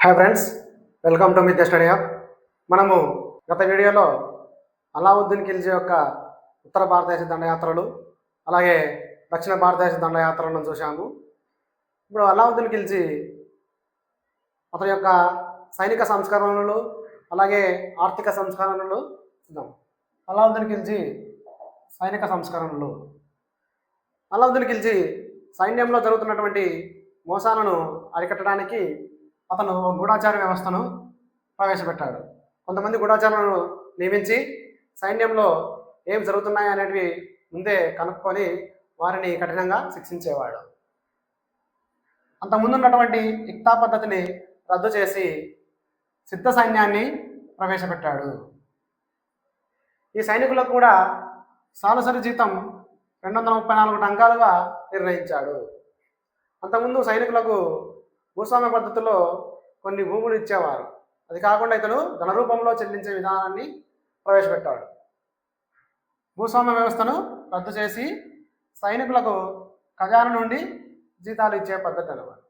Hi friends, welcome to Mithya study hub. మనము గత వీడియోలో అలావుద్దీన్ ఖిల్జీ యొక్క ఉత్తర భారతదేశ దండయాత్రలు అలాగే దక్షిణ భారతదేశ దండయాత్రలను చూశాము. ఇప్పుడు అలావుద్దీన్ ఖిల్జీ అతని యొక్క సైనిక సంస్కరణలు అలాగే ఆర్థిక సంస్కరణలు చూద్దాం. అలావుద్దీన్ ఖిల్జీ సైనిక సంస్కరణలు. అలావుద్దీన్ ఖిల్జీ సైన్యంలో జరుగుతున్నటువంటి మోసాలను అరికట్టడానికి అతను గూఢాచార వ్యవస్థను ప్రవేశపెట్టాడు. కొంతమంది గూఢాచారులను నియమించి సైన్యంలో ఏం జరుగుతున్నాయి అనేటివి ముందే కనుక్కొని వారిని కఠినంగా శిక్షించేవాడు. అంతకుముందున్నటువంటి ఇక్తా పద్ధతిని రద్దు చేసి సిద్ధ సైన్యాన్ని ప్రవేశపెట్టాడు. ఈ సైనికులకు కూడా సాలసరి జీతం 234 టంకాలుగా నిర్ణయించాడు. అంతకుముందు సైనికులకు భూస్వామ్య పద్ధతిలో కొన్ని భూములు ఇచ్చేవారు. అది కాకుండా ఇతను ధన రూపంలో చెల్లించే విధానాన్ని ప్రవేశపెట్టాడు. భూస్వామ్య వ్యవస్థను రద్దు చేసి సైనికులకు ఖజానా నుండి జీతాలు ఇచ్చే పద్ధతి అన్నమాట.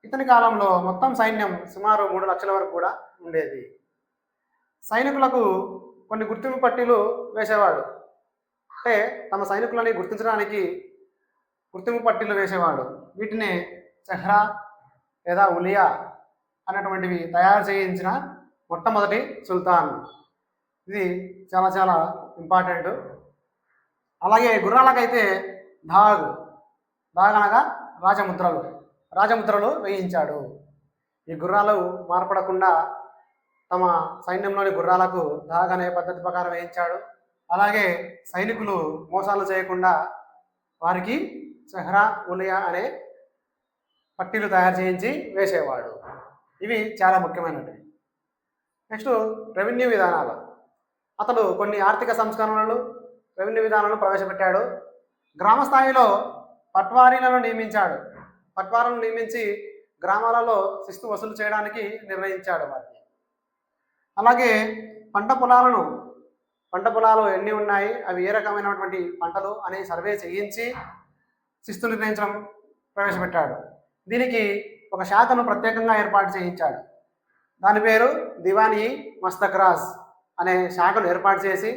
ఇతని కాలంలో మొత్తం సైన్యం సుమారు 3 లక్షల వరకు కూడా ఉండేది. సైనికులకు కొన్ని గుర్తింపు పట్టీలు వేసేవాడు. అంటే తమ సైనికులని గుర్తించడానికి గుర్తింపు పట్టీలు వేసేవాడు. వీటిని చెహ్రా లేదా ఉలియా అనేటువంటివి తయారు చేయించిన మొట్టమొదటి సుల్తాన్. ఇది చాలా చాలా ఇంపార్టెంట్. అలాగే గుర్రాలకైతే ధాగ్ అనగా రాజముద్రలు వేయించాడు. ఈ గుర్రాలు మార్పడకుండా తమ సైన్యంలోని గుర్రాలకు ధాగ్ అనే పద్ధతి ప్రకారం వేయించాడు. అలాగే సైనికులు మోసాలు చేయకుండా వారికి చెహ్రా ఉలియా అనే పట్టీలు తయారు చేయించి వేసేవాడు. ఇవి చాలా ముఖ్యమైనవి. నెక్స్ట్ రెవెన్యూ విధానాలు. అతడు కొన్ని ఆర్థిక సంస్కరణలు రెవెన్యూ విధానాలను ప్రవేశపెట్టాడు. గ్రామ స్థాయిలో పట్వారీలను నియమించాడు. పట్వారీలను నియమించి గ్రామాలలో శిస్తు వసూలు చేయడానికి నిర్ణయించాడు వాటిని. అలాగే పంట పొలాలు ఎన్ని ఉన్నాయి, అవి ఏ రకమైనటువంటి పంటలు అని సర్వే చేయించి శిస్తు నిర్ణయించడం ప్రవేశపెట్టాడు. దీనికి ఒక శాఖను ప్రత్యేకంగా ఏర్పాటు చేయించాడు. దాని పేరు దివానీ మస్తక్రాజ్ అనే శాఖను ఏర్పాటు చేసి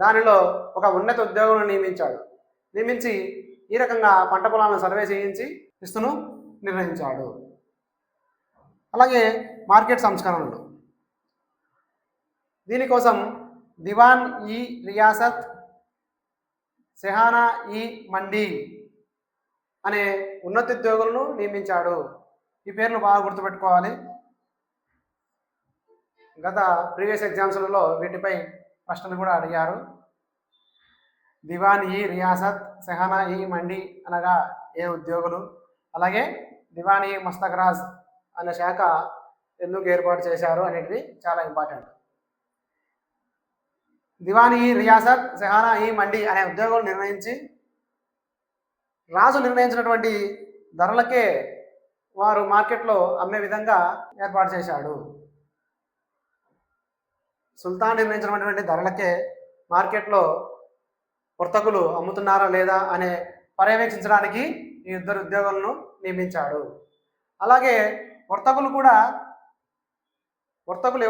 దానిలో ఒక ఉన్నత ఉద్యోగులను నియమించి ఈ రకంగా పంట పొలాలను సర్వే చేయించి శిస్తును నిర్ణయించాడు. అలాగే మార్కెట్ సంస్కరణలు. దీనికోసం దివాన్ ఈ రియాసత్ సెహానా ఈ మండీ అనే ఉన్నతోద్యోగులను నియమించాడు. ఈ పేర్లు బాగా గుర్తుపెట్టుకోవాలి. గత ప్రీవియస్ ఎగ్జామ్స్లలో వీటిపై ప్రశ్నలు కూడా అడిగారు. దివాన్ ఈ రియాసత్ సెహానా ఈ మండీ అనగా ఏ ఉద్యోగులు, అలాగే దివాన్ ఈ మస్తక్రాజ్ అనే శాఖ ఎందుకు ఏర్పాటు చేశారు అనేటివి చాలా ఇంపార్టెంట్. దివాన్ ఈ రియాసత్ సెహానా ఈ మండీ అనే ఉద్యోగులు నిర్ణయించి రాజు నిర్ణయించినటువంటి ధరలకే వారు మార్కెట్లో అమ్మే విధంగా ఏర్పాటు చేశాడు. సుల్తాన్ నిర్ణయించినటువంటి ధరలకే మార్కెట్లో వర్తకులు అమ్ముతున్నారా లేదా అనే పర్యవేక్షించడానికి ఈ 2 ఉద్యోగులను నియమించాడు. అలాగే వర్తకులు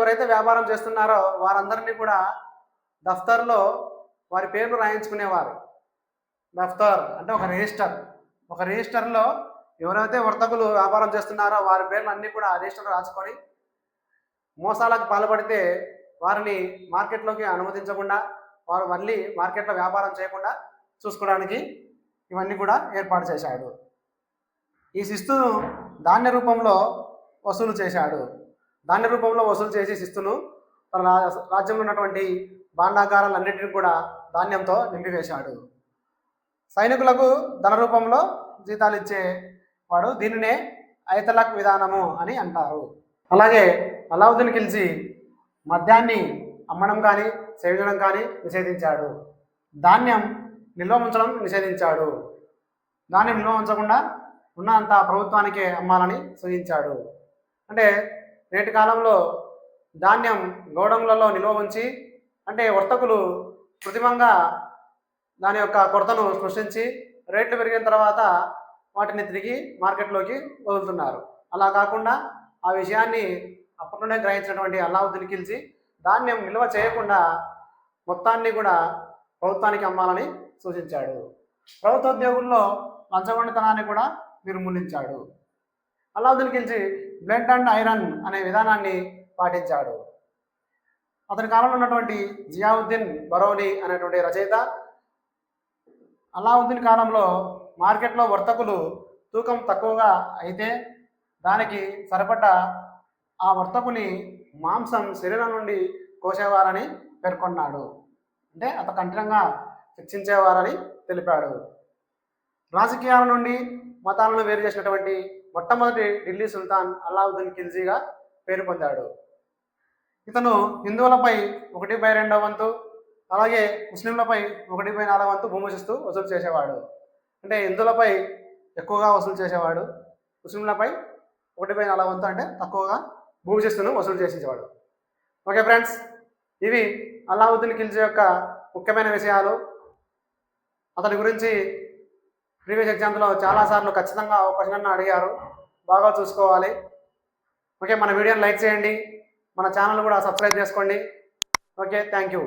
ఎవరైతే వ్యాపారం చేస్తున్నారో వారందరినీ కూడా దఫ్తర్లో వారి పేర్లు రాయించుకునేవారు. దఫ్తర్ అంటే ఒక రిజిస్టర్లో ఎవరైతే వర్తకులు వ్యాపారం చేస్తున్నారో వారి పేర్లు అన్నీ కూడా ఆ రిజిస్టర్ రాసుకొని మోసాలకు పాల్పడితే వారిని మార్కెట్లోకి అనుమతించకుండా వారు మళ్ళీ మార్కెట్లో వ్యాపారం చేయకుండా చూసుకోవడానికి ఇవన్నీ కూడా ఏర్పాటు చేశాడు. ఈ శిస్తును ధాన్య రూపంలో వసూలు చేశాడు. ధాన్య రూపంలో వసూలు చేసి శిస్తును తన రాజ్యంలో ఉన్నటువంటి భాండాగారాలన్నింటినీ కూడా ధాన్యంతో నింపివేశాడు. సైనికులకు ధన రూపంలో జీతాలు ఇచ్చేవాడు. దీనినే ఐతలక్ విధానము అని అంటారు. అలాగే అలావుద్దీన్ ఖిల్జీ మద్యాన్ని అమ్మడం కానీ సేవించడం కానీ నిషేధించాడు. ధాన్యం నిల్వ ఉంచడం నిషేధించాడు. ధాన్యం నిల్వ ఉంచకుండా ఉన్నంత ప్రభుత్వానికే అమ్మాలని సూచించాడు. అంటే నేటి కాలంలో ధాన్యం గోడౌన్లలో నిల్వ ఉంచి అంటే వర్తకులు కృత్రిమంగా దాని యొక్క కొరతను సృష్టించి రేట్లు పెరిగిన తర్వాత వాటిని తిరిగి మార్కెట్లోకి వదులుతున్నారు. అలా కాకుండా ఆ విషయాన్ని అప్పట్లోనే గ్రహించినటువంటి అల్లావుద్దీన్ ఖిల్జీ ధాన్యం నిల్వ చేయకుండా మొత్తాన్ని కూడా ప్రభుత్వానికి అమ్మాలని సూచించాడు. ప్రభుత్వ ఉద్యోగుల్లో లంచగొండితనాన్ని కూడా నిర్మూలించాడు. Alauddin Khilji blood and iron అనే విధానాన్ని పాటించాడు. అతని కాలంలో ఉన్నటువంటి జియావుద్దీన్ బరౌని అనేటువంటి రచయిత అల్లావుద్దీన్ కాలంలో మార్కెట్లో వర్తకులు తూకం తక్కువగా అయితే దానికి సరిపడ్డ ఆ వర్తకుని మాంసం శరీరం నుండి కోసేవారని పేర్కొన్నాడు. అంటే అత కఠినంగా శిక్షించేవారని తెలిపాడు. రాజకీయాల నుండి మతాలను వేరు చేసినటువంటి మొట్టమొదటి ఢిల్లీ సుల్తాన్ అల్లావుద్దీన్ ఖిల్జీగా పేరు పొందాడు. ఇతను హిందువులపై 1/2 వంతు అలాగే ముస్లింలపై 1/4 వంతు భూమిశిస్తూ వసూలు చేసేవాడు. అంటే హిందువులపై ఎక్కువగా వసూలు చేసేవాడు, ముస్లింలపై 1/4 వంతు అంటే తక్కువగా భూమిశిస్తును వసూలు చేసేవాడు. ఓకే ఫ్రెండ్స్, ఇవి అల్లావుద్దీన్ ఖిల్జీ యొక్క ముఖ్యమైన విషయాలు. అతని గురించి ప్రీవియస్ ఎగ్జామ్స్లో చాలాసార్లు ఖచ్చితంగా ఒక క్వశ్చన్ అడిగారు, బాగా చూసుకోవాలి. ఓకే, మన వీడియోని లైక్ చేయండి, మన ఛానల్ కూడా సబ్స్క్రైబ్ చేసుకోండి. Okay, thank you.